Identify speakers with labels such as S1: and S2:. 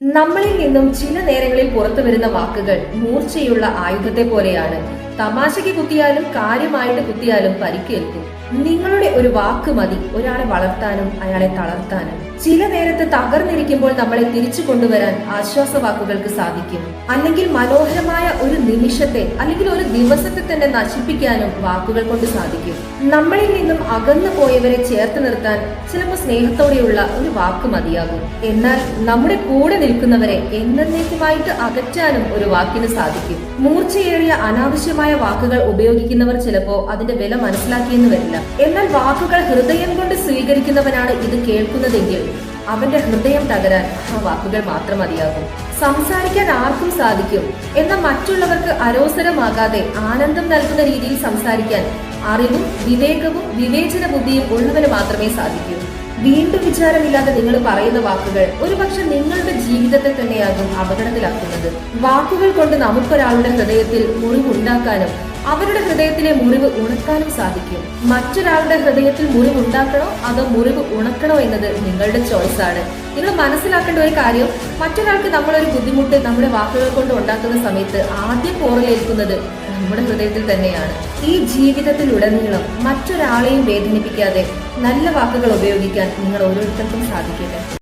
S1: നമ്മളിൽ നിന്നും ചില നേരങ്ങളിൽ പുറത്തു വരുന്ന വാക്കുകൾ മൂർച്ചയുള്ള ആയുധത്തെ പോലെയാണ്. തമാശയ്ക്ക് കുത്തിയാലും കാര്യമായിട്ട് കുത്തിയാലും പരിക്കേൽക്കും. നിങ്ങളുടെ ഒരു വാക്ക് മതി ഒരാളെ വളർത്താനും അയാളെ തളർത്താനും. ചില നേരത്ത് തകർന്നിരിക്കുമ്പോൾ നമ്മളെ തിരിച്ചു കൊണ്ടുവരാൻ ആശ്വാസവാക്കുകൾക്ക് സാധിക്കും. അല്ലെങ്കിൽ മനോഹരമായ ഒരു നിമിഷത്തെ അല്ലെങ്കിൽ ഒരു ദിവസത്തെ തന്നെ നശിപ്പിക്കാനും വാക്കുകൾ കൊണ്ട് സാധിക്കും. നമ്മളിൽ നിന്നും അകന്നു പോയവരെ ചേർത്ത് നിർത്താൻ ചിലപ്പോൾ സ്നേഹത്തോടെയുള്ള ഒരു വാക്ക് മതിയാകും. എന്നാൽ നമ്മുടെ കൂടെ നിൽക്കുന്നവരെ എന്നേക്കുമായിട്ട് അകറ്റാനും ഒരു വാക്കിന് സാധിക്കും. മൂർച്ചയേറിയ അനാവശ്യമായ വാക്കുകൾ ഉപയോഗിക്കുന്നവർ ചിലപ്പോ അതിന്റെ വില മനസ്സിലാക്കിയെന്ന് വരില്ല. എന്നാൽ വാക്കുകൾ ഹൃദയം കൊണ്ട് സ്വീകരിക്കുന്നവനാണ് ഇത് കേൾക്കുന്നതെങ്കിൽ അവന്റെ ഹൃദയം തകരാൻ ആ വാക്കുകൾ മാത്രം മതിയാകും. സംസാരിക്കാൻ ആർക്കും സാധിക്കും. എന്നാൽ മറ്റുള്ളവർക്ക് അരോസരമാകാതെ ആനന്ദം നൽകുന്ന രീതിയിൽ സംസാരിക്കാൻ അറിവും വിവേകവും വിവേചന ബുദ്ധിയും ഉള്ളവന് മാത്രമേ സാധിക്കൂ. വീണ്ടും വിചാരമില്ലാതെ നിങ്ങൾ പറയുന്ന വാക്കുകൾ ഒരുപക്ഷെ നിങ്ങളുടെ ജീവിതത്തെ തന്നെയാകും അപകടത്തിലാക്കുന്നത്. വാക്കുകൾ കൊണ്ട് നമുക്കൊരാളുടെ ഹൃദയത്തിൽ മുറിവുണ്ടാക്കാനും അവരുടെ ഹൃദയത്തിലെ മുറിവ് ഉണക്കാനും സാധിക്കും. മറ്റൊരാളുടെ ഹൃദയത്തിൽ മുറിവ് ഉണ്ടാക്കണോ അതോ മുറിവ് ഉണക്കണോ എന്നത് നിങ്ങളുടെ ചോയ്സ് ആണ്. നിങ്ങൾ മനസ്സിലാക്കേണ്ട ഒരു കാര്യം, മറ്റൊരാൾക്ക് നമ്മളൊരു ബുദ്ധിമുട്ട് നമ്മുടെ വാക്കുകൾ കൊണ്ട് ഉണ്ടാക്കുന്ന സമയത്ത് ആദ്യം പോറലേൽക്കുന്നത് നമ്മുടെ ഹൃദയത്തിൽ തന്നെയാണ്. ഈ ജീവിതത്തിലുടനീളം മറ്റൊരാളെയും വേദനിപ്പിക്കാതെ നല്ല വാക്കുകൾ ഉപയോഗിക്കാൻ നിങ്ങൾ ഓരോരുത്തർക്കും സാധിക്കട്ടെ.